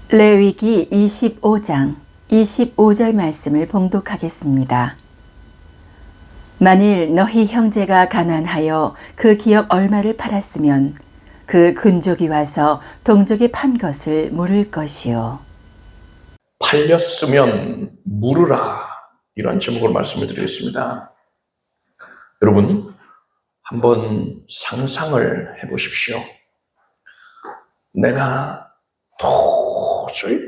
레위기 25장 25절 말씀을 봉독하겠습니다. 만일 너희 형제가 가난하여 그 기업 얼마를 팔았으면 그 근족이 와서 동족이 판 것을 물을 것이요. 팔렸으면 물으라, 이런 제목으로 말씀을 드리겠습니다. 여러분, 한번 상상을 해보십시오. 내가 도저히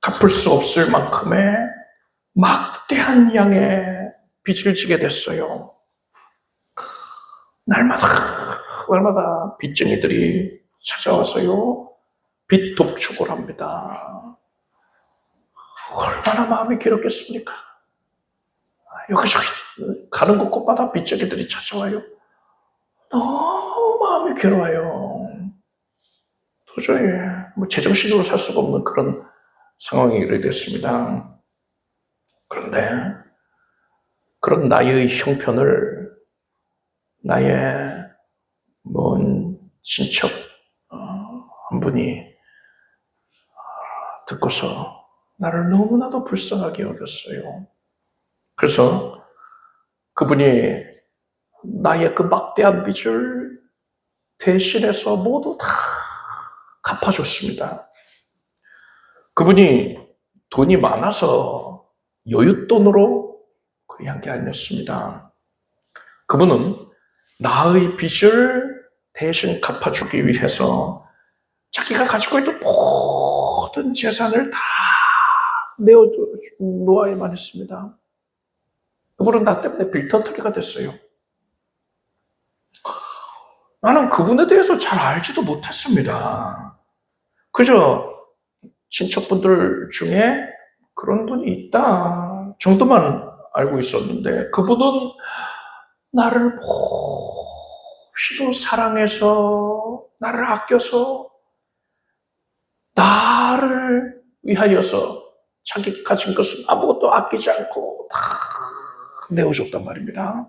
갚을 수 없을 만큼의 막대한 양의 빚을 지게 됐어요. 날마다 빚쟁이들이 찾아와서요, 빚 독촉을 합니다. 얼마나 마음이 괴롭겠습니까? 여기저기 가는 곳곳마다 빚쟁이들이 찾아와요. 너무 마음이 괴로워요. 도저히 제정신으로 살 수가 없는 그런 상황이 됐습니다. 그런데 그런 나의 형편을 나의 먼 친척 한 분이 듣고서 나를 너무나도 불쌍하게 여겼어요. 그래서 그분이 나의 그 막대한 빚을 대신해서 모두 다 갚아줬습니다. 그분이 돈이 많아서 여윳돈으로 그냥 게 아니었습니다. 그분은 나의 빚을 대신 갚아주기 위해서 자기가 가지고 있던 모든 재산을 다 내어놓아야만 했습니다. 그분은 나 때문에 빌턴터리가 됐어요. 나는 그분에 대해서 잘 알지도 못했습니다. 그저 친척분들 중에 그런 분이 있다 정도만 알고 있었는데, 그분은 나를 몹시도 사랑해서, 나를 아껴서, 나를 위하여서 자기 가진 것은 아무것도 아끼지 않고 다 내어줬단 말입니다.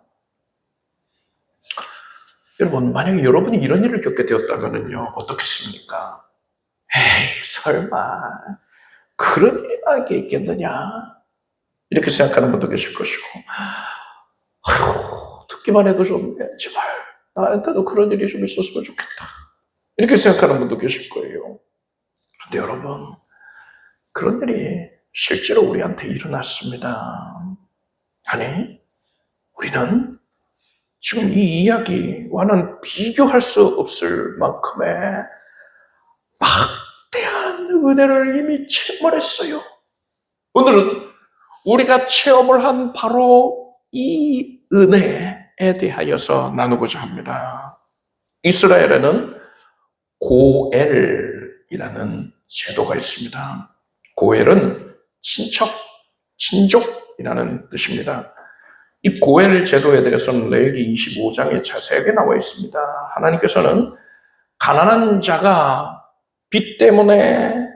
여러분, 만약에 여러분이 이런 일을 겪게 되었다면요, 어떻겠습니까? 에이, 설마 그런 일이 게 있겠느냐, 이렇게 생각하는 분도 계실 것이고, 듣기만 해도 좀 제발 나한테도 그런 일이 좀 있었으면 좋겠다, 이렇게 생각하는 분도 계실 거예요. 그런데 여러분, 그런 일이 실제로 우리한테 일어났습니다. 아니, 우리는 지금 이 이야기와는 비교할 수 없을 만큼의 막대한 은혜를 이미 체험했어요. 오늘은 우리가 체험을 한 바로 이 은혜에 대하여서 나누고자 합니다. 이스라엘에는 고엘이라는 제도가 있습니다. 고엘은 친척, 친족이라는 뜻입니다. 이 고엘 제도에 대해서는 레위기 25장에 자세하게 나와 있습니다. 하나님께서는 가난한 자가 빚 때문에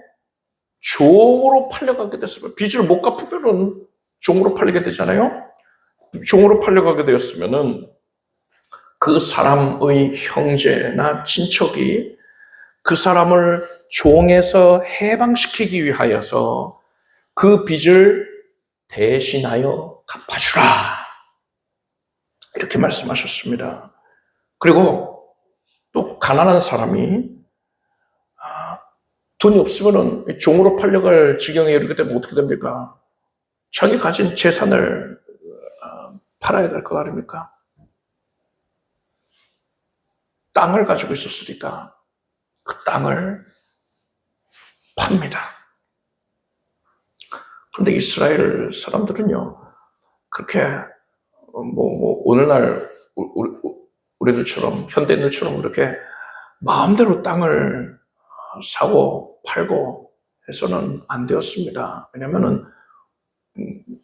종으로 팔려가게 됐으면, 빚을 못 갚으면 종으로 팔리게 되잖아요. 종으로 팔려가게 되었으면은 그 사람의 형제나 친척이 그 사람을 종에서 해방시키기 위하여서 그 빚을 대신하여 갚아주라, 이렇게 말씀하셨습니다. 그리고 또 가난한 사람이 돈이 없으면 종으로 팔려갈 지경에 이르게 되면 어떻게 됩니까? 자기 가진 재산을 팔아야 될 거 아닙니까? 땅을 가지고 있었으니까 그 땅을 팝니다. 그런데 이스라엘 사람들은요, 그렇게 오늘날 우리들처럼, 현대인들처럼 그렇게 마음대로 땅을 사고 팔고 해서는 안 되었습니다. 왜냐하면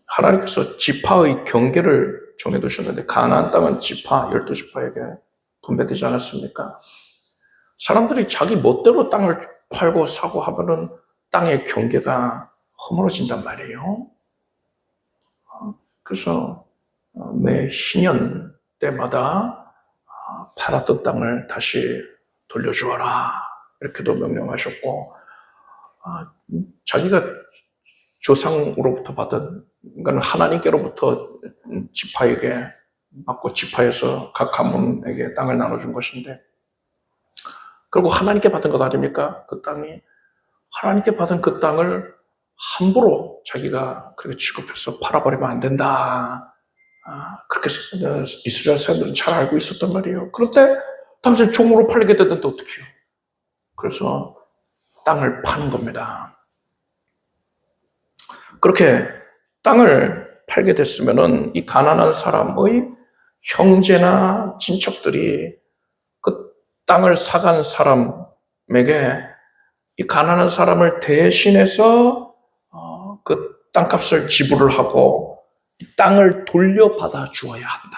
하나님께서 지파의 경계를 정해두셨는데, 가나안 땅은 지파 12지파에게 분배되지 않았습니까? 사람들이 자기 멋대로 땅을 팔고 사고 하면은 땅의 경계가 허물어진단 말이에요. 그래서 매 희년 때마다 팔았던 땅을 다시 돌려주어라, 이렇게도 명령하셨고, 자기가 조상으로부터 받은, 그러니까 하나님께로부터 지파에게 받고 지파에서 각 가문에게 땅을 나눠준 것인데, 그리고 하나님께 받은 것 아닙니까? 그 땅이. 하나님께 받은 그 땅을 함부로 자기가 그렇게 취급해서 팔아버리면 안 된다. 그렇게 이스라엘 사람들은 잘 알고 있었단 말이에요. 그런데 당신 종으로 팔리게 되는데 어떡해요? 그래서 땅을 파는 겁니다. 그렇게 땅을 팔게 됐으면은 이 가난한 사람의 형제나 친척들이 그 땅을 사간 사람에게 이 가난한 사람을 대신해서 그 땅값을 지불을 하고 이 땅을 돌려받아 주어야 한다.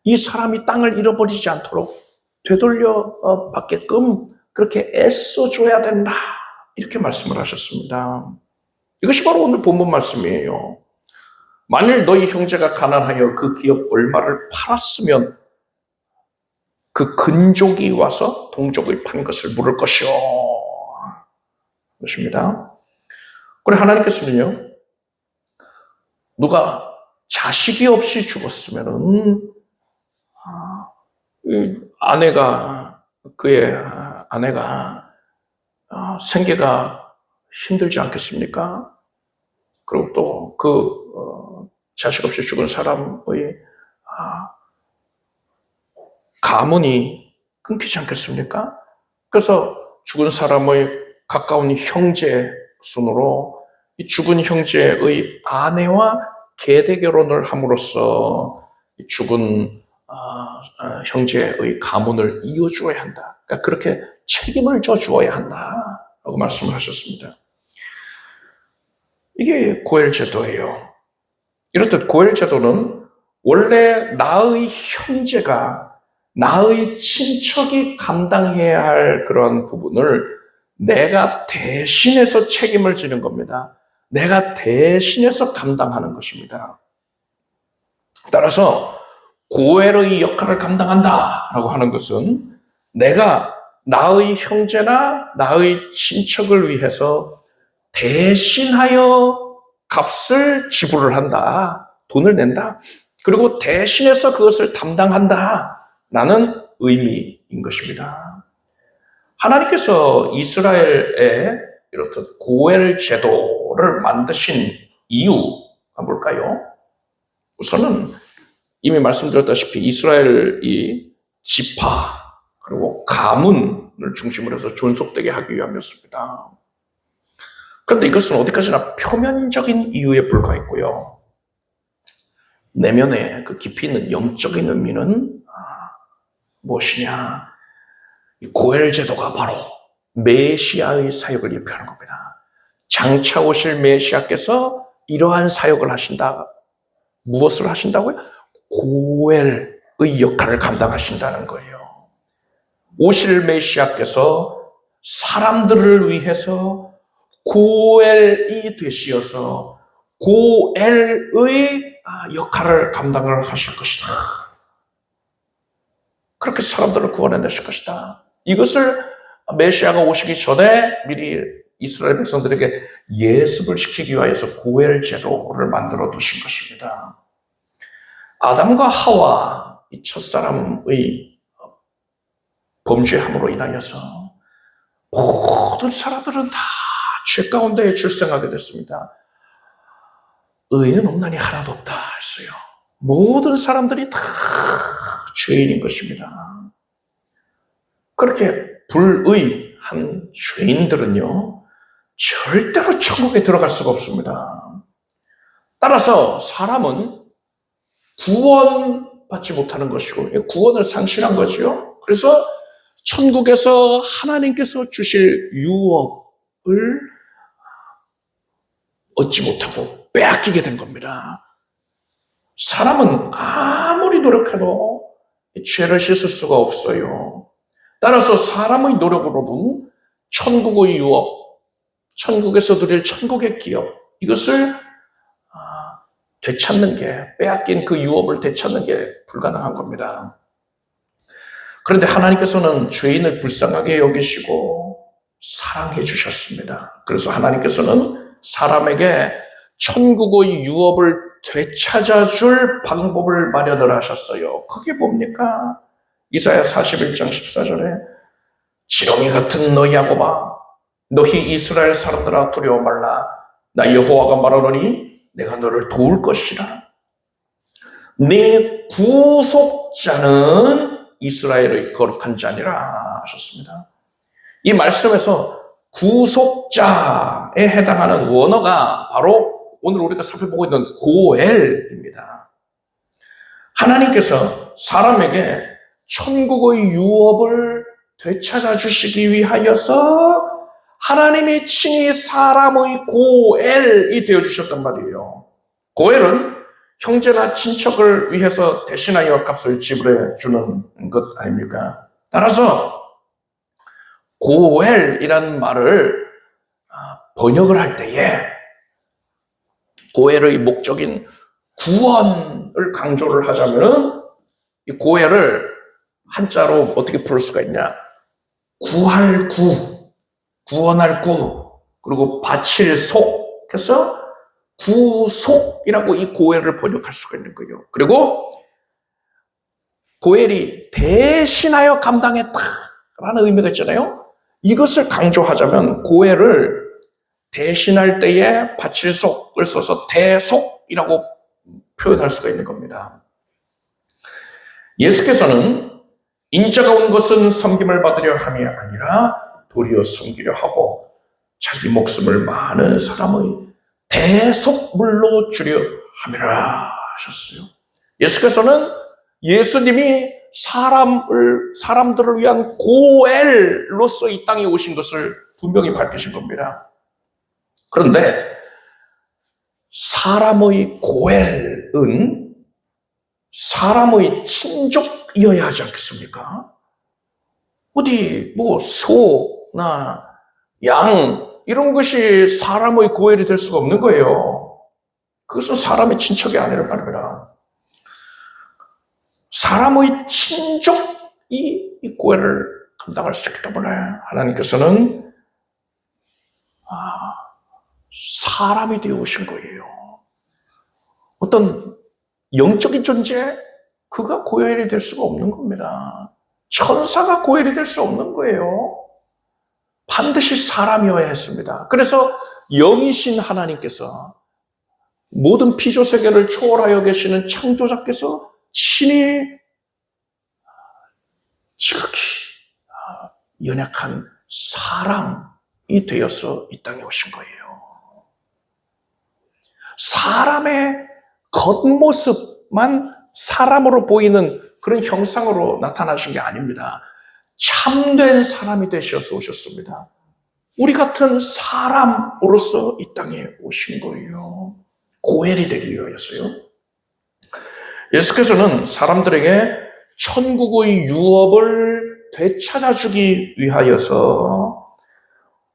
이 사람이 땅을 잃어버리지 않도록 되돌려 받게끔 그렇게 애써 줘야 된다. 이렇게 말씀을 하셨습니다. 이것이 바로 오늘 본문 말씀이에요. 만일 너희 형제가 가난하여 그 기업 얼마를 팔았으면 그 근족이 와서 동족의 판 것을 물을 것이요. 것입니다. 그래 하나님께서는요, 누가 자식이 없이 죽었으면은 그의 아내가 생계가 힘들지 않겠습니까? 그리고 또 그 자식 없이 죽은 사람의 가문이 끊기지 않겠습니까? 그래서 죽은 사람의 가까운 형제 순으로 이 죽은 형제의 아내와 계대 결혼을 함으로써 죽은 형제의 가문을 이어주어야 한다. 그러니까 그렇게 책임을 져주어야 한다라고 말씀을 하셨습니다. 이게 고엘제도예요. 이렇듯 고엘제도는 원래 나의 형제가, 나의 친척이 감당해야 할 그런 부분을 내가 대신해서 책임을 지는 겁니다. 내가 대신해서 감당하는 것입니다. 따라서 고엘의 역할을 감당한다라고 하는 것은 내가 나의 형제나 나의 친척을 위해서 대신하여 값을 지불을 한다. 돈을 낸다. 그리고 대신해서 그것을 담당한다. 라는 의미인 것입니다. 하나님께서 이스라엘에 이렇듯 고엘 제도를 만드신 이유가 뭘까요? 우선은 이미 말씀드렸다시피 이스라엘이 지파 그리고 가문을 중심으로 해서 존속되게 하기 위함이었습니다. 그런데 이것은 어디까지나 표면적인 이유에 불과했고요. 내면에 그 깊이 있는 영적인 의미는 무엇이냐? 고엘 제도가 바로 메시아의 사역을 예표하는 겁니다. 장차 오실 메시아께서 이러한 사역을 하신다. 무엇을 하신다고요? 고엘의 역할을 감당하신다는 거예요. 오실 메시아께서 사람들을 위해서 고엘이 되시어서 고엘의 역할을 감당을 하실 것이다. 그렇게 사람들을 구원해내실 것이다. 이것을 메시아가 오시기 전에 미리 이스라엘 백성들에게 예습을 시키기 위해서 고엘 제도를 만들어 두신 것입니다. 아담과 하와, 이 첫사람의 범죄함으로 인하여서 모든 사람들은 다 죄 가운데 출생하게 됐습니다. 의인은 없나니 하나도 없다 했어요. 모든 사람들이 다 죄인인 것입니다. 그렇게 불의한 죄인들은요, 절대로 천국에 들어갈 수가 없습니다. 따라서 사람은 구원받지 못하는 것이고, 구원을 상실한 거죠. 그래서 천국에서 하나님께서 주실 유업을 얻지 못하고 빼앗기게 된 겁니다. 사람은 아무리 노력해도 죄를 씻을 수가 없어요. 따라서 사람의 노력으로는 천국의 유업, 천국에서 누릴 천국의 기업, 이것을 되찾는 게, 빼앗긴 그 유업을 되찾는 게 불가능한 겁니다. 그런데 하나님께서는 죄인을 불쌍하게 여기시고 사랑해 주셨습니다. 그래서 하나님께서는 사람에게 천국의 유업을 되찾아 줄 방법을 마련을 하셨어요. 그게 뭡니까? 이사야 41장 14절에 지렁이 같은 너희 야곱아, 너희 이스라엘 사람들아 두려워 말라. 나 여호와가 말하노니 내가 너를 도울 것이라. 내 구속자는 이스라엘의 거룩한 자니라 하셨습니다. 이 말씀에서 구속자에 해당하는 원어가 바로 오늘 우리가 살펴보고 있는 고엘입니다. 하나님께서 사람에게 천국의 유업을 되찾아 주시기 위하여서 하나님이 친히 사람의 고엘이 되어주셨단 말이에요. 고엘은 형제나 친척을 위해서 대신하여 값을 지불해 주는 것 아닙니까? 따라서 고엘이라는 말을 번역을 할 때에 고엘의 목적인 구원을 강조를 하자면 이 고엘을 한자로 어떻게 부를 수가 있냐? 구할 구, 구원할 구, 그리고 바칠 속 해서 구속이라고 이 고엘을 번역할 수가 있는 거예요. 그리고 고엘이 대신하여 감당했다라는 의미가 있잖아요. 이것을 강조하자면 고엘을 대신할 때에 바칠 속을 써서 대속이라고 표현할 수가 있는 겁니다. 예수께서는 인자가 온 것은 섬김을 받으려 함이 아니라 도리어 섬기려 하고 자기 목숨을 많은 사람의 대속물로 주려 함이라 하셨어요. 예수께서는 예수님이 사람들을 위한 고엘로서 이 땅에 오신 것을 분명히 밝히신 겁니다. 그런데 사람의 고엘은 사람의 친족이어야 하지 않겠습니까? 어디 소나 양 이런 것이 사람의 고엘이 될 수가 없는 거예요. 그것은 사람의 친척이 아니란 말입니다. 사람의 친족이 이 고엘을 감당할 수 있기 때문에 하나님께서는 사람이 되어 오신 거예요. 어떤 영적인 존재, 그가 고엘이 될 수가 없는 겁니다. 천사가 고엘이 될 수 없는 거예요. 반드시 사람이어야 했습니다. 그래서 영이신 하나님께서 모든 피조세계를 초월하여 계시는 창조자께서 친히 지극히 연약한 사람이 되어서 이 땅에 오신 거예요. 사람의 겉모습만 사람으로 보이는 그런 형상으로 나타나신 게 아닙니다. 참된 사람이 되셔서 오셨습니다. 우리 같은 사람으로서 이 땅에 오신 거예요. 고엘이 되기 위해서요. 예수께서는 사람들에게 천국의 유업을 되찾아주기 위하여서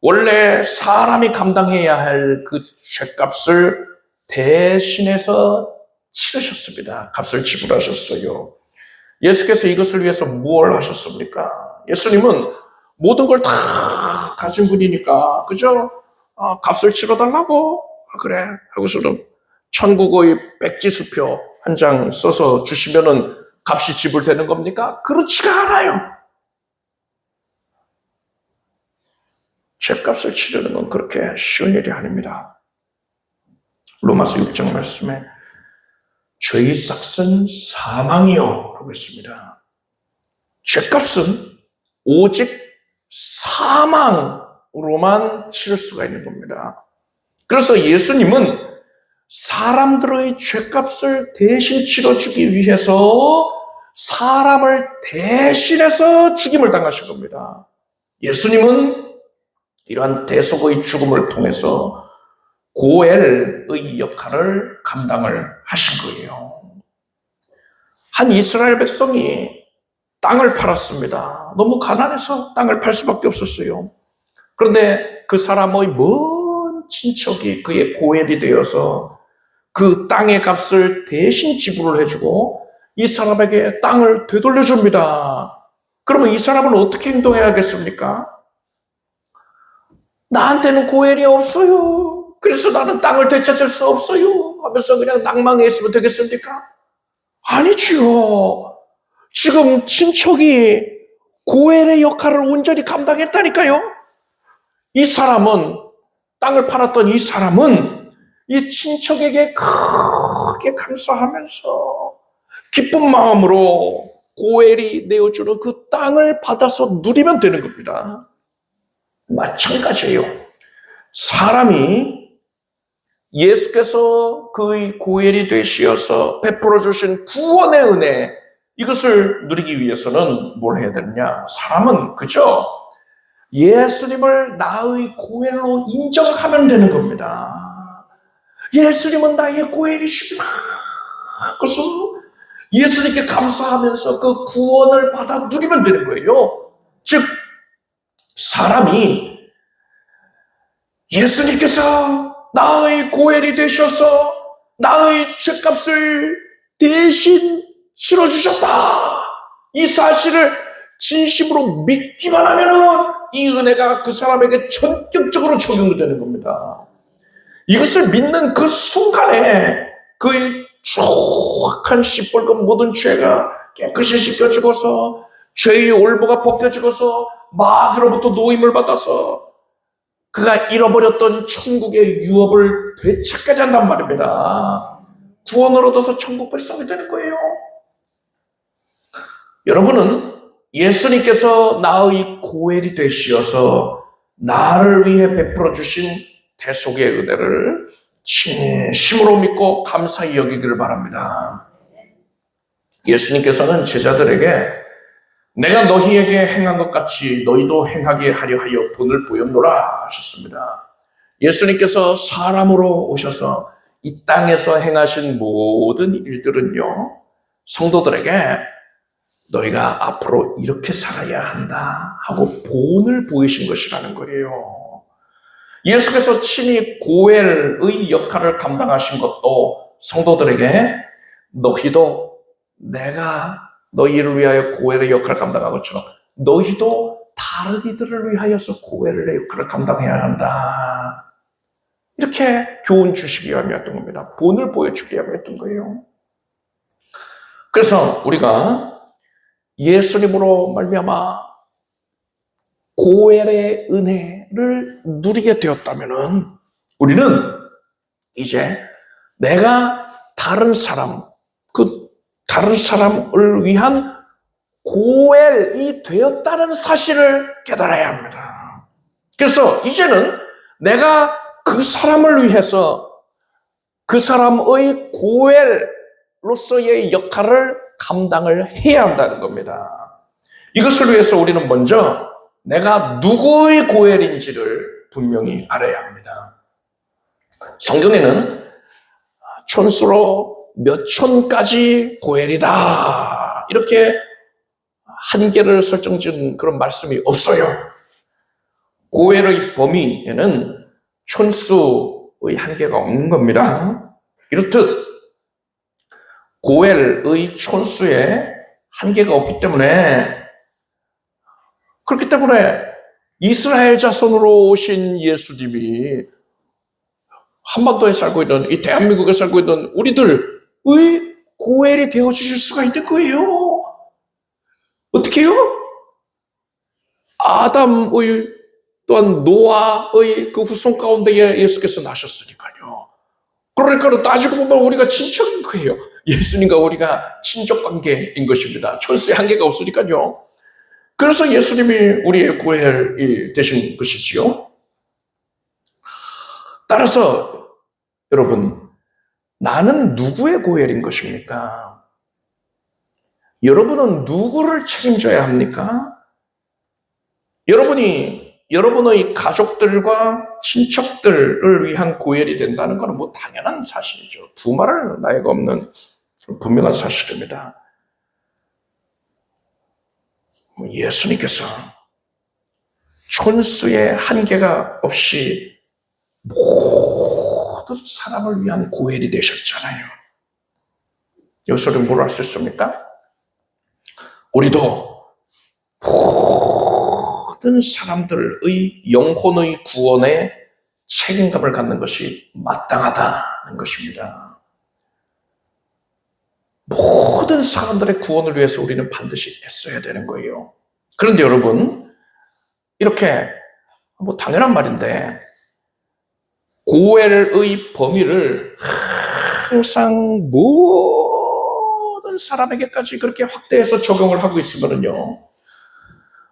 원래 사람이 감당해야 할 그 죗값을 대신해서 치르셨습니다. 값을 지불하셨어요. 예수께서 이것을 위해서 무엇을 하셨습니까? 예수님은 모든 걸 다 가진 분이니까 그죠? 값을 치러달라고? 그래 하고서는 천국의 백지수표 한 장 써서 주시면은 값이 지불되는 겁니까? 그렇지가 않아요. 죗값을 치르는 건 그렇게 쉬운 일이 아닙니다. 로마서 6장 말씀에 죄의 삭은 사망이요 하고 있습니다. 죗값은 오직 사망으로만 치를 수가 있는 겁니다. 그래서 예수님은 사람들의 죗값을 대신 치러주기 위해서 사람을 대신해서 죽임을 당하신 겁니다. 예수님은 이러한 대속의 죽음을 통해서 고엘의 역할을 감당을 하신 거예요. 한 이스라엘 백성이 땅을 팔았습니다. 너무 가난해서 땅을 팔 수밖에 없었어요. 그런데 그 사람의 먼 친척이 그의 고엘이 되어서 그 땅의 값을 대신 지불을 해주고 이 사람에게 땅을 되돌려줍니다. 그러면 이 사람은 어떻게 행동해야겠습니까? 나한테는 고엘이 없어요. 그래서 나는 땅을 되찾을 수 없어요. 하면서 그냥 낭망해 있으면 되겠습니까? 아니지요. 지금 친척이 고엘의 역할을 온전히 감당했다니까요. 이 사람은, 땅을 팔았던 이 사람은 이 친척에게 크게 감사하면서 기쁜 마음으로 고엘이 내어주는 그 땅을 받아서 누리면 되는 겁니다. 마찬가지예요. 사람이 예수께서 그의 고엘이 되시어서 베풀어 주신 구원의 은혜, 이것을 누리기 위해서는 뭘 해야 되느냐? 사람은 그저 예수님을 나의 고엘로 인정하면 되는 겁니다. 예수님은 나의 고엘이십니다. 그래서 예수님께 감사하면서 그 구원을 받아 누리면 되는 거예요. 즉, 사람이 예수님께서 나의 고엘이 되셔서 나의 죄값을 대신 치러주셨다, 이 사실을 진심으로 믿기만 하면 이 은혜가 그 사람에게 전격적으로 적용되는 겁니다. 이것을 믿는 그 순간에 그의 추악한 시뻘건 모든 죄가 깨끗이 씻겨지고서 죄의 올무가 벗겨지고서 마귀로부터 노임을 받아서 그가 잃어버렸던 천국의 유업을 되찾게 한단 말입니다. 구원을 얻어서 천국 백성이 되는 거예요. 여러분은 예수님께서 나의 고엘이 되시어서 나를 위해 베풀어 주신 대속의 은혜를 진심으로 믿고 감사히 여기기를 바랍니다. 예수님께서는 제자들에게 내가 너희에게 행한 것 같이 너희도 행하게 하려 하여 본을 보였노라 하셨습니다. 예수님께서 사람으로 오셔서 이 땅에서 행하신 모든 일들은요, 성도들에게 너희가 앞으로 이렇게 살아야 한다 하고 본을 보이신 것이라는 거예요. 예수께서 친히 고엘의 역할을 감당하신 것도 성도들에게 너희도 내가 너희를 위하여 고엘의 역할을 감당한 것처럼 너희도 다른 이들을 위하여서 고엘의 역할을 감당해야 한다, 이렇게 교훈 주시기 위함이었던 겁니다. 본을 보여주기 위함이었던 거예요. 그래서 우리가 예수님으로 말미암아 고엘의 은혜를 누리게 되었다면은 우리는 이제 내가 다른 사람을 위한 고엘이 되었다는 사실을 깨달아야 합니다. 그래서 이제는 내가 그 사람을 위해서 그 사람의 고엘로서의 역할을 감당을 해야 한다는 겁니다. 이것을 위해서 우리는 먼저 내가 누구의 고엘인지를 분명히 알아야 합니다. 성경에는 촌수로 몇 촌까지 고엘이다, 이렇게 한계를 설정 지은 그런 말씀이 없어요. 고엘의 범위에는 촌수의 한계가 없는 겁니다. 이렇듯 고엘의 촌수에 한계가 없기 때문에, 그렇기 때문에 이스라엘 자손으로 오신 예수님이 한반도에 살고 있는, 이 대한민국에 살고 있는 우리들의 고엘이 되어주실 수가 있는 거예요. 어떻게 해요? 아담의 또한 노아의 그 후손 가운데에 예수께서 나셨으니까요. 그러니까 따지고 보면 우리가 친척인 거예요. 예수님과 우리가 친족 관계인 것입니다. 촌수의 한계가 없으니까요. 그래서 예수님이 우리의 고엘이 되신 것이지요. 따라서 여러분, 나는 누구의 고엘인 것입니까? 여러분은 누구를 책임져야 합니까? 여러분이 여러분의 가족들과 친척들을 위한 고엘이 된다는 것은 뭐 당연한 사실이죠. 두말할 나위가 없는 분명한 사실입니다. 예수님께서 촌수의 한계가 없이 모든 사람을 위한 고엘이 되셨잖아요. 여기서 우리는 뭘 알 수 있습니까? 우리도 모든 사람들의 영혼의 구원에 책임감을 갖는 것이 마땅하다는 것입니다. 모든 사람들의 구원을 위해서 우리는 반드시 애써야 되는 거예요. 그런데 여러분, 이렇게 당연한 말인데 고엘의 범위를 항상 모든 사람에게까지 그렇게 확대해서 적용을 하고 있으면요,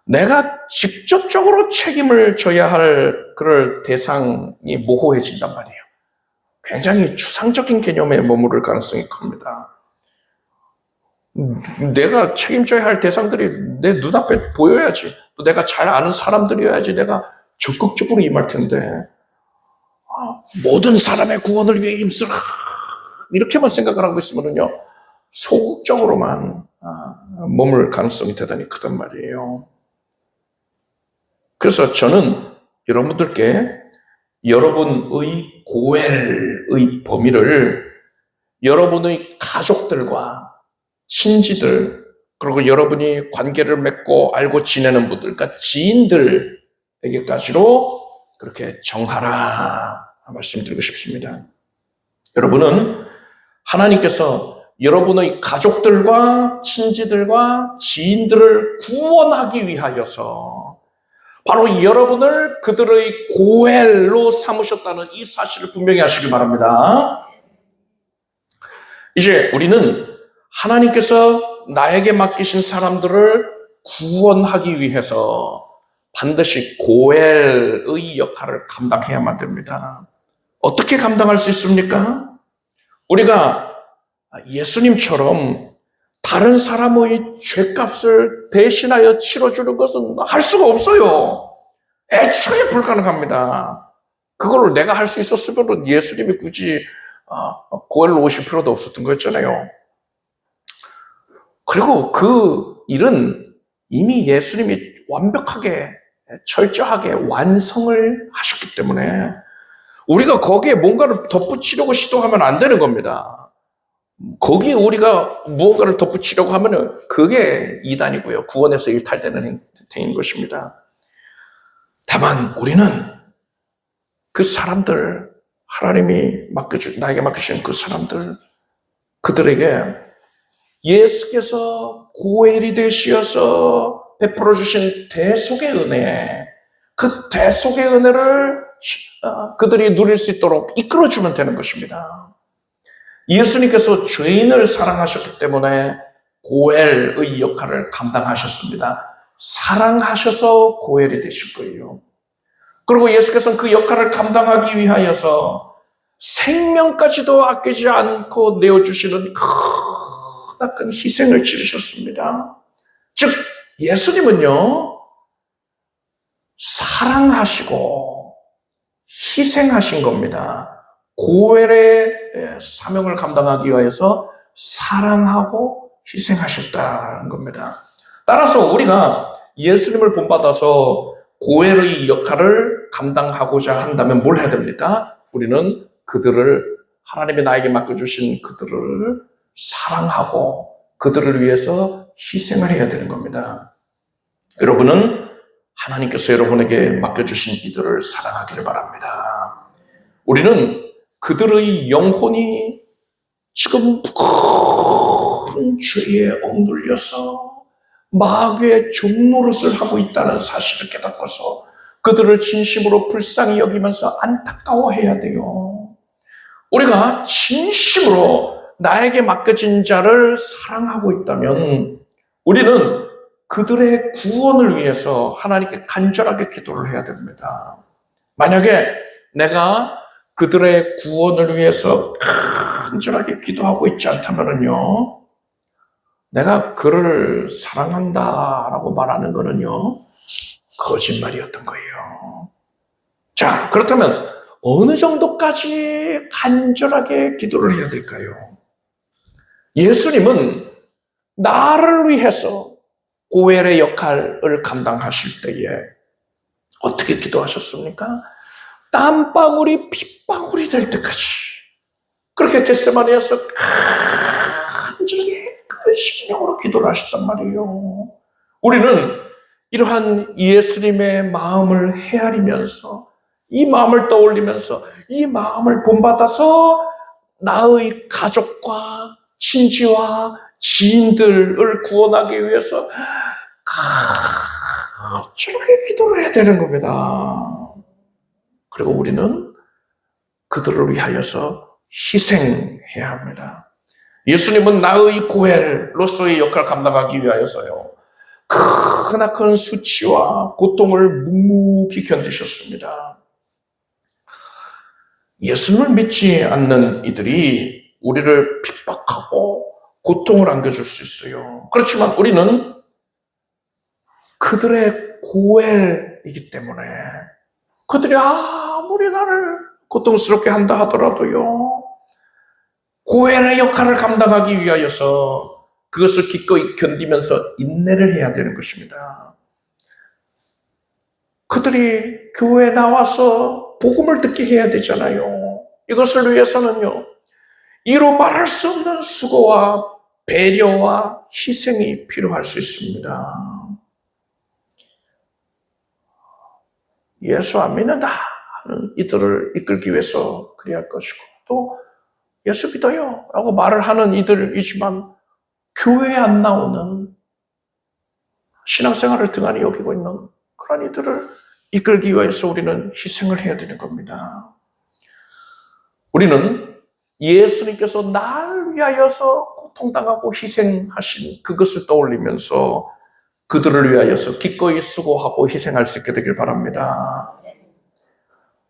내가 직접적으로 책임을 져야 할 그럴 대상이 모호해진단 말이에요. 굉장히 추상적인 개념에 머무를 가능성이 큽니다. 내가 책임져야 할 대상들이 내 눈앞에 보여야지, 또 내가 잘 아는 사람들이어야지 내가 적극적으로 임할 텐데, 모든 사람의 구원을 위해 힘쓰라, 이렇게만 생각을 하고 있으면요, 소극적으로만 머물 가능성이 대단히 크단 말이에요. 그래서 저는 여러분들께 여러분의 고엘의 범위를 여러분의 가족들과 친지들, 그리고 여러분이 관계를 맺고 알고 지내는 분들, 그러니까 지인들에게까지로 그렇게 정하라 말씀드리고 싶습니다. 여러분은 하나님께서 여러분의 가족들과 친지들과 지인들을 구원하기 위하여서 바로 여러분을 그들의 고엘로 삼으셨다는 이 사실을 분명히 하시기 바랍니다. 이제 우리는 하나님께서 나에게 맡기신 사람들을 구원하기 위해서 반드시 고엘의 역할을 감당해야만 됩니다. 어떻게 감당할 수 있습니까? 우리가 예수님처럼 다른 사람의 죄값을 대신하여 치러주는 것은 할 수가 없어요. 애초에 불가능합니다. 그걸 내가 할 수 있었으면 예수님이 굳이 고엘로 오실 필요도 없었던 거였잖아요. 그리고 그 일은 이미 예수님이 완벽하게 철저하게 완성을 하셨기 때문에 우리가 거기에 뭔가를 덧붙이려고 시도하면 안 되는 겁니다. 거기에 우리가 무언가를 덧붙이려고 하면은 그게 이단이고요. 구원에서 일탈되는 행태인 것입니다. 다만 우리는 그 사람들, 하나님이 나에게 맡기신 그 사람들, 그들에게 예수께서 고엘이 되시어서 베풀어 주신 대속의 은혜, 그 대속의 은혜를 그들이 누릴 수 있도록 이끌어주면 되는 것입니다. 예수님께서 죄인을 사랑하셨기 때문에 고엘의 역할을 감당하셨습니다. 사랑하셔서 고엘이 되실 거예요. 그리고 예수께서는 그 역할을 감당하기 위하여서 생명까지도 아끼지 않고 내어주시는 큰 희생을 치르셨습니다. 즉 예수님은요, 사랑하시고 희생하신 겁니다. 고엘의 사명을 감당하기 위해서 사랑하고 희생하셨다는 겁니다. 따라서 우리가 예수님을 본받아서 고엘의 역할을 감당하고자 한다면 뭘 해야 됩니까? 우리는 하나님이 나에게 맡겨주신 그들을 사랑하고 그들을 위해서 희생을 해야 되는 겁니다. 여러분은 하나님께서 여러분에게 맡겨주신 이들을 사랑하기를 바랍니다. 우리는 그들의 영혼이 지금 큰 죄에 억눌려서 마귀의 종노릇을 하고 있다는 사실을 깨닫고서 그들을 진심으로 불쌍히 여기면서 안타까워해야 돼요. 우리가 진심으로 나에게 맡겨진 자를 사랑하고 있다면 우리는 그들의 구원을 위해서 하나님께 간절하게 기도를 해야 됩니다. 만약에 내가 그들의 구원을 위해서 간절하게 기도하고 있지 않다면요, 내가 그를 사랑한다라고 말하는 거는요, 거짓말이었던 거예요. 자, 그렇다면 어느 정도까지 간절하게 기도를 해야 될까요? 예수님은 나를 위해서 고엘의 역할을 감당하실 때에 어떻게 기도하셨습니까? 땀방울이 핏방울이 될 때까지 그렇게 겟세마네에서 간절하게 그 심령으로 기도를 하셨단 말이에요. 우리는 이러한 예수님의 마음을 헤아리면서 이 마음을 떠올리면서 이 마음을 본받아서 나의 가족과 친지와 지인들을 구원하기 위해서 저렇게 기도를 해야 되는 겁니다. 그리고 우리는 그들을 위하여서 희생해야 합니다. 예수님은 나의 고엘로서의 역할을 감당하기 위하여서요, 크나큰 수치와 고통을 묵묵히 견디셨습니다. 예수님을 믿지 않는 이들이 우리를 핍박하고 고통을 안겨줄 수 있어요. 그렇지만 우리는 그들의 고엘이기 때문에 그들이 아무리 나를 고통스럽게 한다 하더라도요, 고엘의 역할을 감당하기 위하여서 그것을 기꺼이 견디면서 인내를 해야 되는 것입니다. 그들이 교회에 나와서 복음을 듣게 해야 되잖아요. 이것을 위해서는요, 이루 말할 수 없는 수고와 배려와 희생이 필요할 수 있습니다. 예수 안 믿는다 하는 이들을 이끌기 위해서 그래야 할 것이고, 또 예수 믿어요 라고 말을 하는 이들이지만 교회에 안 나오는, 신앙생활을 등한히 여기고 있는 그런 이들을 이끌기 위해서 우리는 희생을 해야 되는 겁니다. 우리는 예수님께서 나를 위하여서 고통당하고 희생하신 그것을 떠올리면서 그들을 위하여서 기꺼이 수고하고 희생할 수 있게 되길 바랍니다.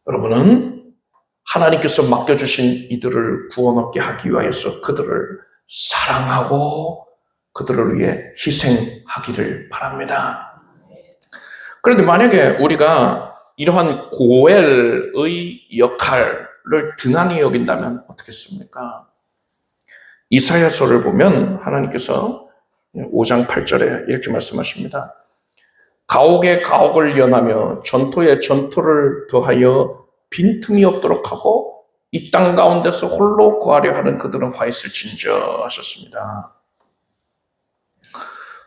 여러분은 하나님께서 맡겨주신 이들을 구원 얻게 하기 위하여서 그들을 사랑하고 그들을 위해 희생하기를 바랍니다. 그런데 만약에 우리가 이러한 고엘의 역할을 등한히 여긴다면 어떻겠습니까? 이사야서를 보면 하나님께서 5장 8절에 이렇게 말씀하십니다. 가옥에 가옥을 연하며 전토에 전토를 더하여 빈틈이 없도록 하고 이 땅 가운데서 홀로 거하려 하는 그들은 화 있을진저 하셨습니다.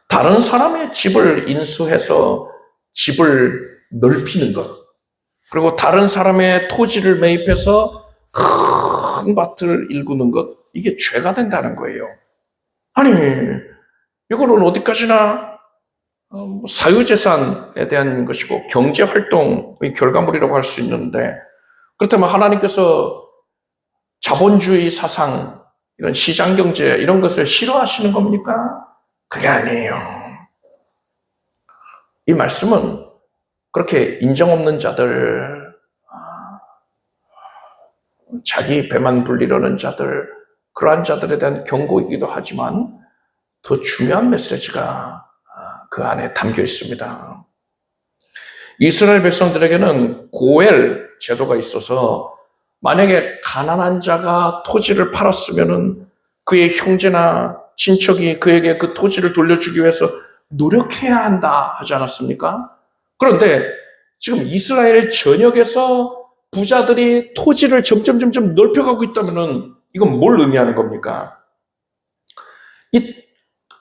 다른 사람의 집을 인수해서 집을 넓히는 것, 그리고 다른 사람의 토지를 매입해서 큰 밭을 일구는 것, 이게 죄가 된다는 거예요. 아니, 이거는 어디까지나 사유재산에 대한 것이고 경제활동의 결과물이라고 할 수 있는데, 그렇다면 하나님께서 자본주의 사상, 이런 시장경제 이런 것을 싫어하시는 겁니까? 그게 아니에요. 이 말씀은 그렇게 인정 없는 자들, 자기 배만 불리려는 자들, 그러한 자들에 대한 경고이기도 하지만 더 중요한 메시지가 그 안에 담겨 있습니다. 이스라엘 백성들에게는 고엘 제도가 있어서 만약에 가난한 자가 토지를 팔았으면은 그의 형제나 친척이 그에게 그 토지를 돌려주기 위해서 노력해야 한다 하지 않았습니까? 그런데 지금 이스라엘 전역에서 부자들이 토지를 점점 넓혀가고 있다면은 이건 뭘 의미하는 겁니까? 이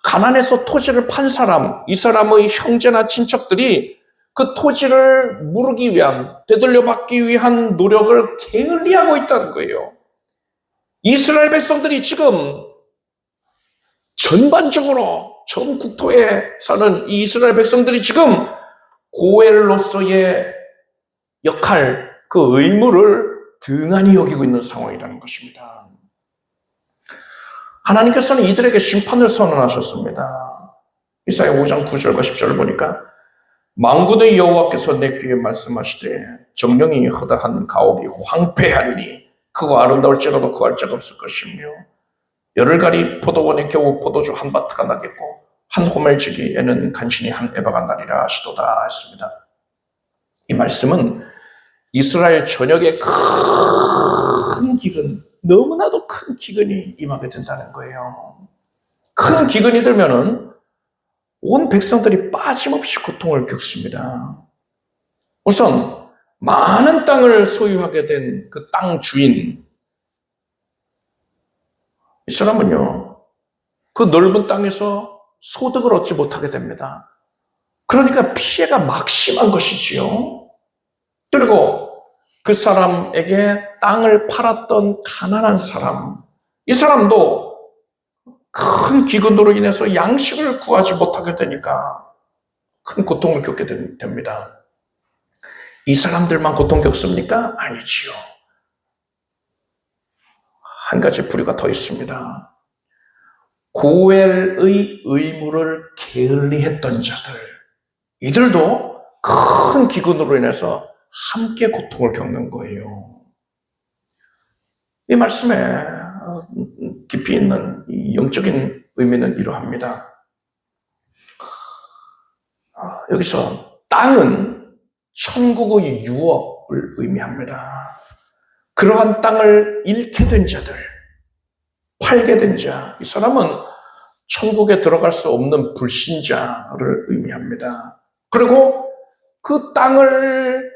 가난해서 토지를 판 사람, 이 사람의 형제나 친척들이 그 토지를 무르기 위한, 되돌려받기 위한 노력을 게을리하고 있다는 거예요. 이스라엘 백성들이 지금 전반적으로 전 국토에 사는 이 이스라엘 백성들이 지금 고엘로서의 역할, 그 의무를 등한히 여기고 있는 상황이라는 것입니다. 하나님께서는 이들에게 심판을 선언하셨습니다. 이사야 5장 9절과 10절을 보니까 만군의 여호와께서 내 귀에 말씀하시되 정령이 허다한 가옥이 황폐하리니 크고 아름다울지라도 구할 자가 없을 것이며 열흘가리 포도원에 겨우 포도주 한 바트가 나겠고 한 호멜지기에는 간신히 한 에바가 나리라 하시도다 했습니다. 이 말씀은 이스라엘 전역에 큰 기근, 너무나도 큰 기근이 임하게 된다는 거예요. 큰 기근이 들면은 온 백성들이 빠짐없이 고통을 겪습니다. 우선 많은 땅을 소유하게 된 그 땅 주인, 이 사람은요, 그 넓은 땅에서 소득을 얻지 못하게 됩니다. 그러니까 피해가 막심한 것이지요. 그리고 그 사람에게 땅을 팔았던 가난한 사람, 이 사람도 큰 기근으로 인해서 양식을 구하지 못하게 되니까 큰 고통을 겪게 됩니다. 이 사람들만 고통 겪습니까? 아니지요. 한 가지 부류가 더 있습니다. 고엘의 의무를 게을리했던 자들, 이들도 큰 기근으로 인해서 함께 고통을 겪는 거예요. 이 말씀에 깊이 있는 이 영적인 의미는 이러합니다. 여기서 땅은 천국의 유업을 의미합니다. 그러한 땅을 잃게 된 자들, 팔게 된 자, 이 사람은 천국에 들어갈 수 없는 불신자를 의미합니다. 그리고 그 땅을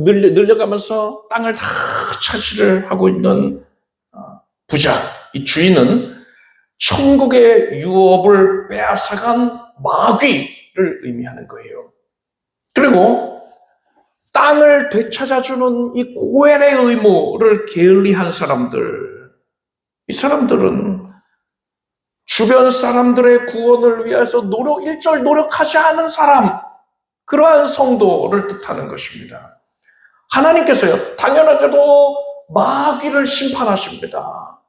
늘려가면서 땅을 다 차지를 하고 있는 부자, 이 주인은 천국의 유업을 빼앗아간 마귀를 의미하는 거예요. 그리고 땅을 되찾아주는 이 고엘의 의무를 게을리한 사람들, 이 사람들은 주변 사람들의 구원을 위해서 일절 노력하지 않은 사람, 그러한 성도를 뜻하는 것입니다. 하나님께서요, 당연하게도 마귀를 심판하십니다.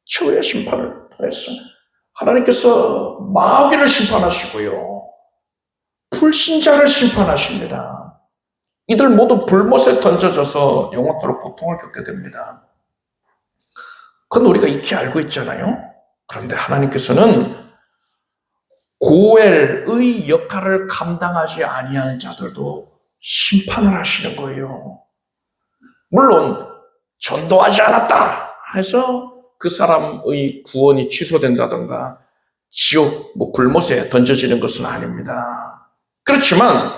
최후의 심판을 통해서 하나님께서 마귀를 심판하시고요, 불신자를 심판하십니다. 이들 모두 불못에 던져져서 영원토록 고통을 겪게 됩니다. 그건 우리가 익히 알고 있잖아요. 그런데 하나님께서는 고엘의 역할을 감당하지 아니하는 자들도 심판을 하시는 거예요. 물론 전도하지 않았다 해서 그 사람의 구원이 취소된다던가 지옥, 불못에 던져지는 것은 아닙니다. 그렇지만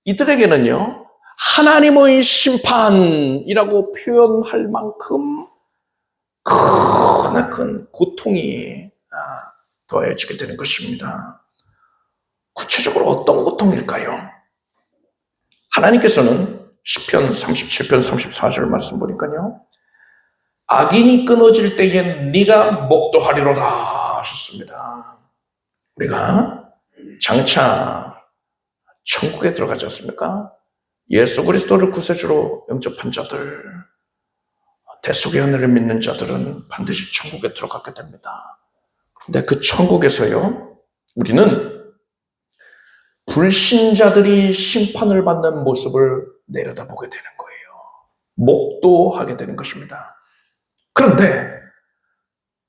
이들에게는요, 하나님의 심판이라고 표현할 만큼 크나큰 고통이 더해지게 되는 것입니다. 구체적으로 어떤 고통일까요? 하나님께서는 시편 37편 34절 말씀 보니까요, 악인이 끊어질 때엔 네가 목도하리로다 하셨습니다. 우리가 장차 천국에 들어가지 않습니까? 예수 그리스도를 구세주로 영접한 자들, 대속의 은혜를 믿는 자들은 반드시 천국에 들어가게 됩니다. 근데 그 천국에서요, 우리는 불신자들이 심판을 받는 모습을 내려다보게 되는 거예요. 목도하게 되는 것입니다. 그런데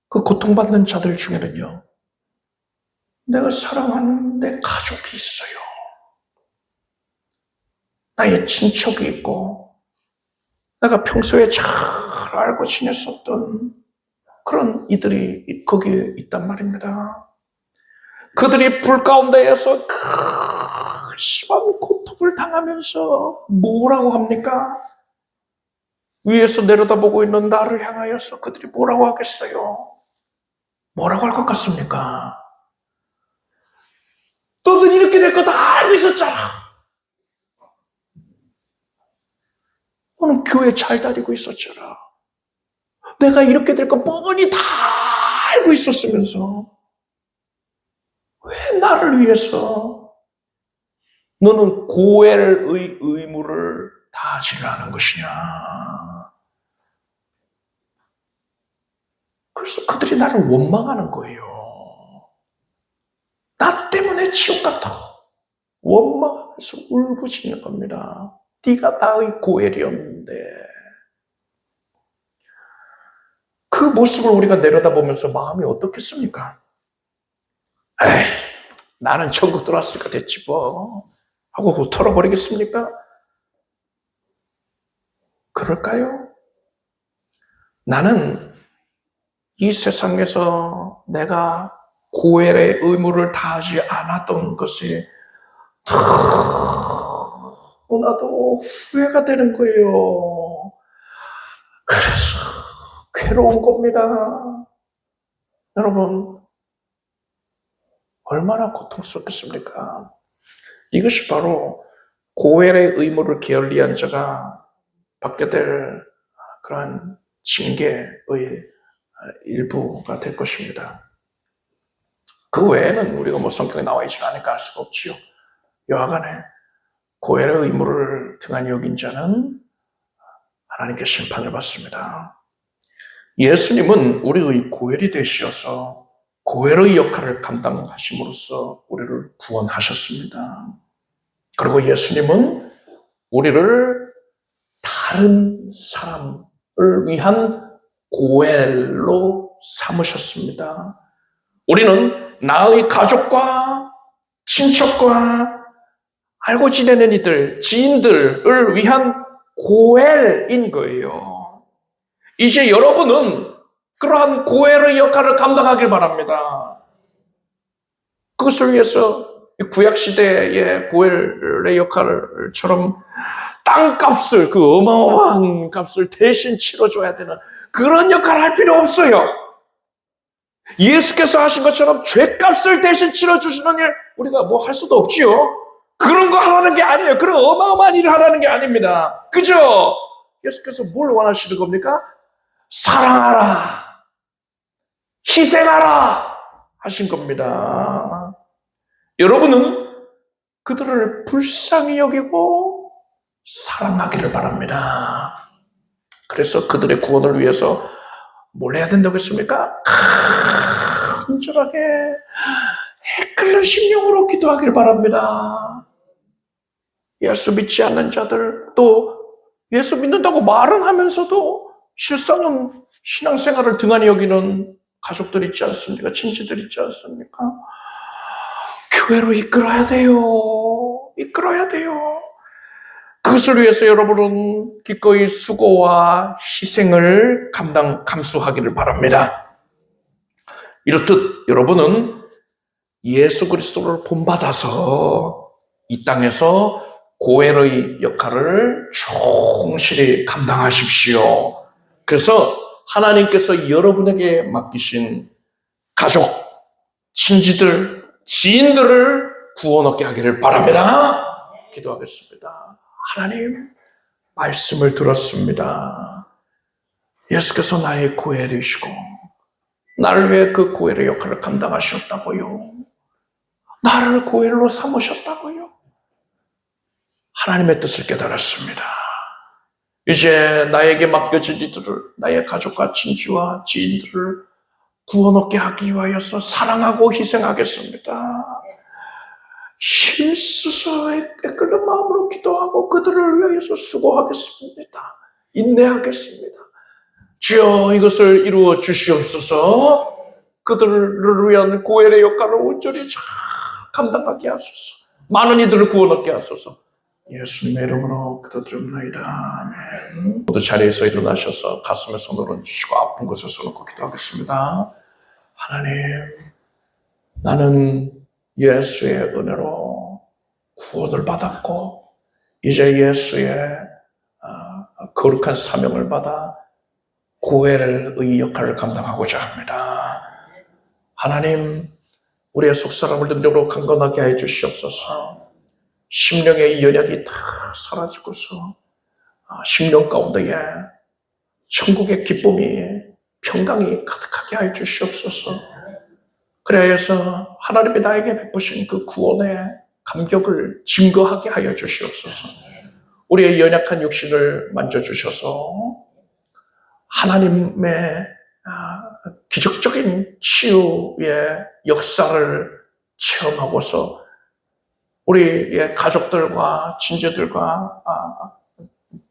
그 고통받는 자들 중에는요, 내가 사랑하는 내 가족이 있어요. 나의 친척이 있고, 내가 평소에 잘 알고 지냈었던 그런 이들이 거기에 있단 말입니다. 그들이 불 가운데에서 심한 고통을 당하면서 뭐라고 합니까? 위에서 내려다보고 있는 나를 향하여서 그들이 뭐라고 하겠어요? 뭐라고 할 것 같습니까? 너는 이렇게 될 거 다 알고 있었잖아. 너는 교회 잘 다니고 있었잖아. 내가 이렇게 될 거 뻔히 다 알고 있었으면서 왜 나를 위해서 너는 고엘의 의무를 다하지를 않은 것이냐. 그래서 그들이 나를 원망하는 거예요. 나 때문에 지옥 같다고 원망하면서 울부짖는 겁니다. 네가 나의 고엘이었는데. 그 모습을 우리가 내려다보면서 마음이 어떻겠습니까? 에이, 나는 천국 들어왔으니까 됐지 뭐 하고 그거 털어버리겠습니까? 그럴까요? 나는 이 세상에서 내가 고엘의 의무를 다하지 않았던 것이 나도 후회가 되는 거예요. 그래서 괴로운 겁니다. 여러분, 얼마나 고통스럽겠습니까? 이것이 바로 고엘의 의무를 게을리한 자가 받게 될 그러한 징계의 일부가 될 것입니다. 그 외에는 우리가 뭐 성경에 나와 있지가 않으니까 알 수가 없지요. 여하간에 고엘의 의무를 등한히 여긴 자는 하나님께 심판을 받습니다. 예수님은 우리의 고엘이 되시어서 고엘의 역할을 감당하심으로써 우리를 구원하셨습니다. 그리고 예수님은 우리를 다른 사람을 위한 고엘로 삼으셨습니다. 우리는 나의 가족과 친척과 알고 지내는 이들, 지인들을 위한 고엘인 거예요. 이제 여러분은 그러한 고엘의 역할을 감당하길 바랍니다. 그것을 위해서 구약시대의 고엘의 역할처럼 땅값을, 그 어마어마한 값을 대신 치러줘야 되는 그런 역할을 할 필요 없어요. 예수께서 하신 것처럼 죄값을 대신 치러주시는 일 우리가 뭐 할 수도 없지요. 그런 거 하라는 게 아니에요. 그런 어마어마한 일을 하라는 게 아닙니다. 그죠? 예수께서 뭘 원하시는 겁니까? 사랑하라, 희생하라 하신 겁니다. 여러분은 그들을 불쌍히 여기고 사랑하기를 바랍니다. 그래서 그들의 구원을 위해서 뭘 해야 된다고 했습니까? 간절하게 애끓는 심령으로 기도하길 바랍니다. 예수 믿지 않는 자들, 또 예수 믿는다고 말은 하면서도 실상은 신앙생활을 등한히 여기는 가족들 있지 않습니까? 친지들 있지 않습니까? 교회로 이끌어야 돼요. 이끌어야 돼요. 그것을 위해서 여러분은 기꺼이 수고와 희생을 감수하기를 바랍니다. 이렇듯 여러분은 예수 그리스도를 본받아서 이 땅에서 고엘의 역할을 충실히 감당하십시오. 그래서 하나님께서 여러분에게 맡기신 가족, 친지들, 지인들을 구원 얻게 하기를 바랍니다. 기도하겠습니다. 하나님, 말씀을 들었습니다. 예수께서 나의 고엘이시고 나를 위해 그 고엘의 역할을 감당하셨다고요. 나를 고엘로 삼으셨다고요. 하나님의 뜻을 깨달았습니다. 이제 나에게 맡겨진 이들을, 나의 가족과 친지와 지인들을 구원 얻게 하기 위하여서 사랑하고 희생하겠습니다. 힘쓰서 애끓는 마음으로 기도하고 그들을 위하여서 수고하겠습니다. 인내하겠습니다. 주여, 이것을 이루어 주시옵소서. 그들을 위한 고엘의 역할을 온전히 잘 감당하게 하소서. 많은 이들을 구원 얻게 하소서. 예수님의 이름으로 기도드립니다. 아멘. 모두 자리에서 일어나셔서 가슴에 손을 얹으시고 아픈 곳에 손을 얹고 기도하겠습니다. 하나님, 나는 예수의 은혜로 구원을 받았고 이제 예수의 거룩한 사명을 받아 고엘의 역할을 감당하고자 합니다. 하나님, 우리의 속사람을 능력으로 강건하게 해 주시옵소서. 심령의 연약이 다 사라지고서 심령 가운데에 천국의 기쁨이, 평강이 가득하게 하여 주시옵소서. 그래서 하나님이 나에게 베푸신 그 구원의 감격을 증거하게 하여 주시옵소서. 우리의 연약한 육신을 만져주셔서 하나님의 기적적인 치유의 역사를 체험하고서 우리의 가족들과 친지들과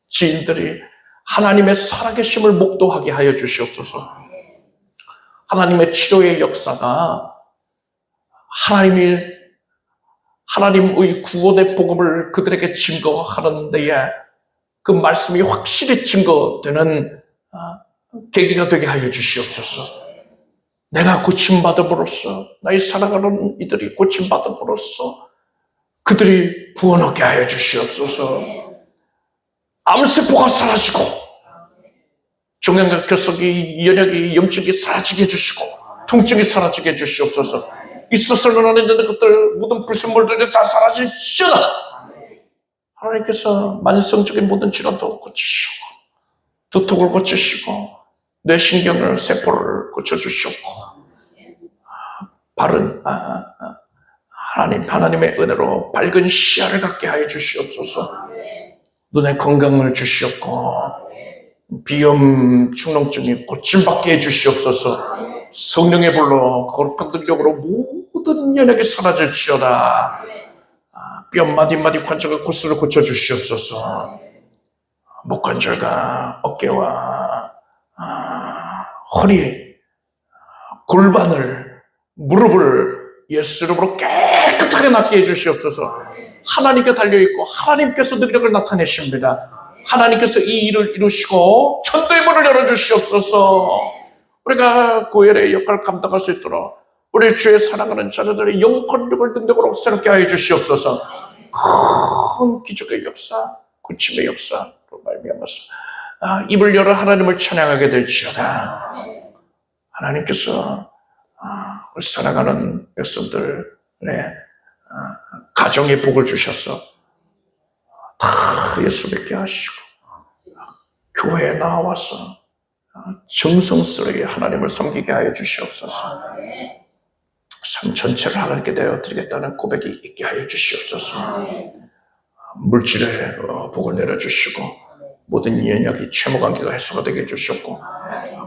지인들이 하나님의 살아계심을 목도하게 하여 주시옵소서. 하나님의 치료의 역사가 하나님의 구원의 복음을 그들에게 증거하는 데에 그 말씀이 확실히 증거되는 계기가 되게 하여 주시옵소서. 내가 고침받음으로써, 나의 사랑하는 이들이 고침받음으로써 그들이 구원 얻게 하여 주시옵소서. 암세포가 사라지고 종양과 결석이, 연약이, 염증이 사라지게 해주시고 통증이 사라지게 해주시옵소서. 있었으면 안 했는 것들 모든 불순물들이 다 사라질지어다. 하나님께서 만성적인 모든 질환도 고치시고 두통을 고치시고 뇌신경을 세포를 고쳐주셨고 바른 하나님의 은혜로 밝은 시야를 갖게 하여 주시옵소서. 눈에 건강을 주시옵고 비염 축농증이 고침받게 해주시옵소서. 성령의 불로 거룩한 능력으로 모든 연약이 사라질지어다. 뼈 마디마디 관절과 골수를 고쳐주시옵소서. 목관절과 어깨와 허리, 골반을, 무릎을 예수 이름으로 깨끗하게 낫게 해주시옵소서. 하나님께 달려있고 하나님께서 능력을 나타내십니다. 하나님께서 이 일을 이루시고 천도의 문을 열어주시옵소서. 우리가 고열의 역할을 감당할 수 있도록 우리 주의 사랑하는 자녀들의 영권력을 능력으로 새롭게 하여 주시옵소서. 큰 기적의 역사, 고침의 역사로 말미암아서 입을 열어 하나님을 찬양하게 될지어다. 하나님께서 우리 사랑하는 백성들의 가정의 복을 주셔서 다 예수 믿게 하시고 교회에 나와서 정성스럽게 하나님을 섬기게 하여 주시옵소서. 삶 전체를 하나님께 내어드리겠다는 고백이 있게 하여 주시옵소서. 물질의 복을 내려주시고 모든 연약이 채무관계가 해소가 되게 해주셨고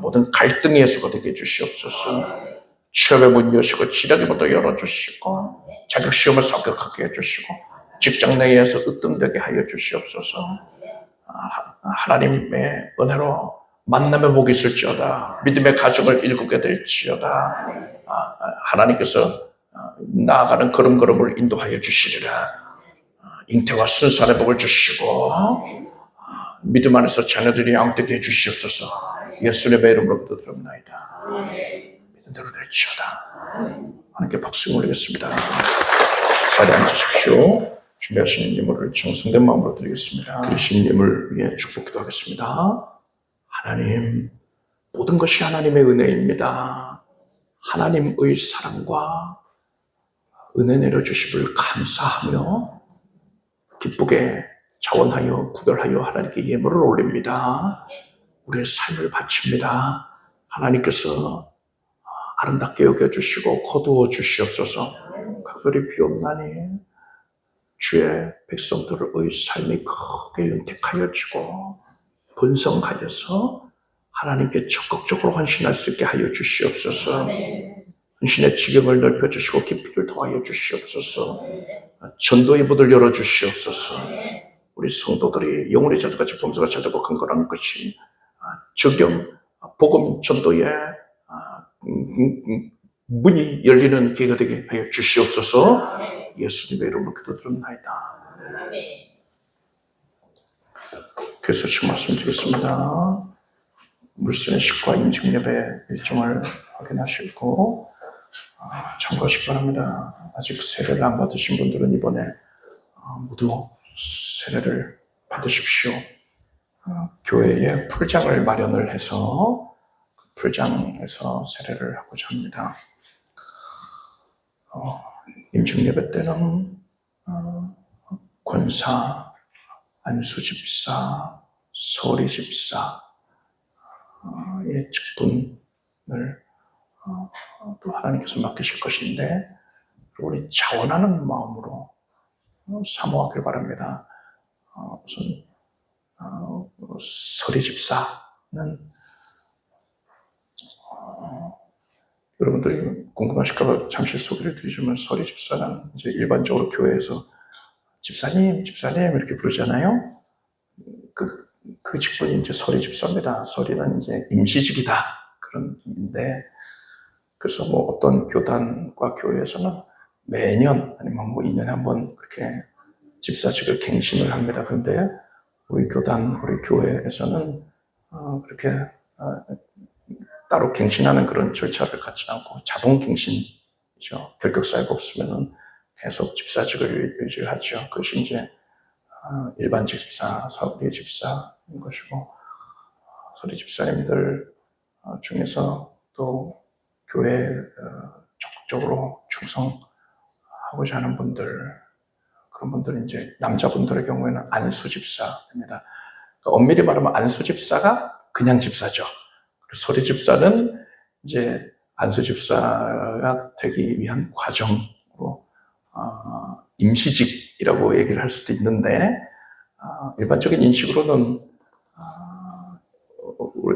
모든 갈등이 해소가 되게 해주시옵소서. 취업의 문 여시고 지략의 문도 열어주시고 자격시험을 합격하게 해주시고 직장 내에서 으뜸되게 하여 주시옵소서. 하나님의 은혜로 만남의 복이 있을지어다. 믿음의 가정을 일구게 될지어다. 하나님께서 나아가는 걸음걸음을 인도하여 주시리라. 잉태와 순산의 복을 주시고 믿음 안에서 자녀들이 양되게 해주시옵소서. 예수님의 이름으로 기도드립나이다. 믿은 대로 될지어다. 하나님께 박수 올리겠습니다. 자리에 앉으십시오. 준비하신 예물을 정성된 마음으로 드리겠습니다. 드리신 예물 위해 축복 기도하겠습니다. 하나님, 모든 것이 하나님의 은혜입니다. 하나님의 사랑과 은혜 내려주심을 감사하며 기쁘게 자원하여 구별하여 하나님께 예물을 올립니다. 우리의 삶을 바칩니다. 하나님께서 아름답게 여겨주시고 거두어 주시옵소서. 각별히 비옵나니 주의 백성들의 삶이 크게 윤택하여지고 번성하여서 하나님께 적극적으로 헌신할 수 있게 하여 주시옵소서. 헌신의 지경을 넓혀주시고 깊이를 더하여 주시옵소서. 전도의 문을 열어주시옵소서. 우리 성도들이 영혼의 자들같이 범사가 잘되고 강건한 것이 적용 복음 전도의 문이 열리는 기회가 되게 하여 주시옵소서. 예수님의 이름으로 기도드립나이다. 그래서 지금 말씀드리겠습니다. 물순의 식과 임직 예배 일정을 확인하시고 참고하시기 바랍니다. 아직 세례를 안 받으신 분들은 이번에 모두 세례를 받으십시오. 교회에 풀장을 마련을 해서 풀장에서 세례를 하고자 합니다. 임직 예배 때는 권사, 안수 집사, 서리 집사의 직분을 또 하나님께서 맡기실 것인데 우리 자원하는 마음으로 사모하길 바랍니다. 우선 서리 집사는 여러분들이 궁금하실까봐 잠시 소개를 드리자면 서리 집사는 이제 일반적으로 교회에서 집사님 이렇게 부르잖아요. 그 직분이 이제 서리 집사입니다. 서리는 이제 임시직이다 그런 의미인데 그래서 뭐 어떤 교단과 교회에서는 매년 아니면 뭐 2년에 한 번 그렇게 집사직을 갱신을 합니다. 그런데 우리 교단, 우리 교회에서는 그렇게 따로 갱신하는 그런 절차를 갖지 않고 자동 갱신이죠. 결격 사유가 없으면은 계속 집사직을 유지를 하죠. 그것이 이제 일반직 집사, 서리 집사인 것이고 서리 집사님들 중에서 또 교회 적극적으로 충성하고자 하는 분들, 그런 분들은 이제 남자분들의 경우에는 안수 집사입니다. 엄밀히 말하면 안수 집사가 그냥 집사죠. 서리 집사는 이제 안수 집사가 되기 위한 과정으로 임시직이라고 얘기를 할 수도 있는데 일반적인 인식으로는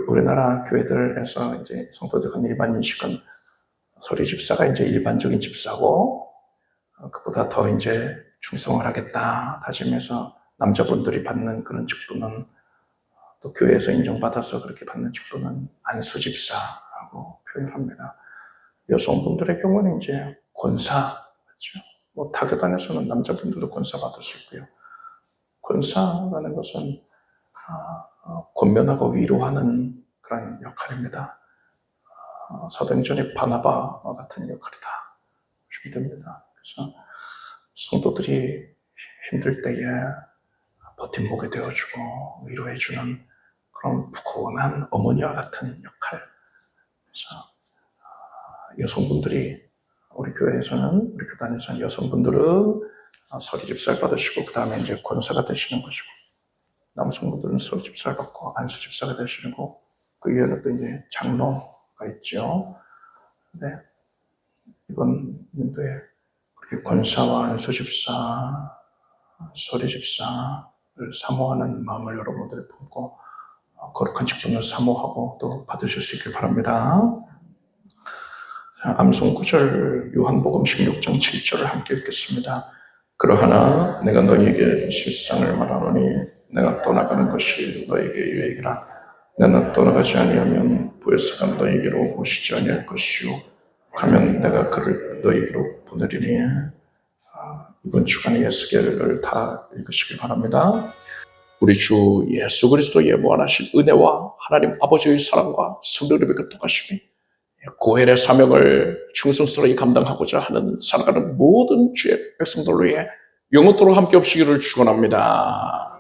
우리나라 교회들에서 이제 성도들 간 일반 인식은 서리 집사가 이제 일반적인 집사고 그보다 더 이제 충성을 하겠다 다짐해서 남자분들이 받는 그런 직분은 또 교회에서 인정받아서 그렇게 받는 직분은 안수 집사라고 표현합니다. 여성분들의 경우는 이제 권사, 그렇죠? 뭐 타교단에서는 남자분들도 권사 받을 수 있고요. 권사라는 것은 권면하고 위로하는 그런 역할입니다. 사도행전의 바나바와 같은 역할이다 보시면 됩니다. 그래서 성도들이 힘들 때에 버팀목이 되어주고 위로해주는 그런 푸근한 어머니와 같은 역할. 그래서 여성분들이 우리 교회에서는 우리 교단에서는 여성분들은 서리 집사를 받으시고 그 다음에 이제 권사가 되시는 것이고 남성분들은 서리 집사를 받고 안수 집사가 되시고 그 위에는 또 이제 장로가 있죠. 근데 이번 연도에 그렇게 권사와 안수 집사, 서리 집사를 사모하는 마음을 여러분들이 품고 거룩한 직분을 사모하고 또 받으실 수 있길 바랍니다. 암송 9절 요한복음 16장 7절을 함께 읽겠습니다. 그러하나 내가 너희에게 실상을 말하노니 내가 떠나가는 것이 너희에게 유익이라. 내가 떠나가지 아니하면 부에서가 너희에게로 오시지 아니할 것이요 가면 내가 그를 너희에게로 보내리니. 이번 주간에 예수계를 다 읽으시길 바랍니다. 우리 주 예수 그리스도의 무한하신 은혜와 하나님 아버지의 사랑과 성령님의 교통하심이 고헬의 사명을 충성스러이 감당하고자 하는 살아가는 모든 주의 백성들 위해 영원토록 함께 없으기를 축원합니다.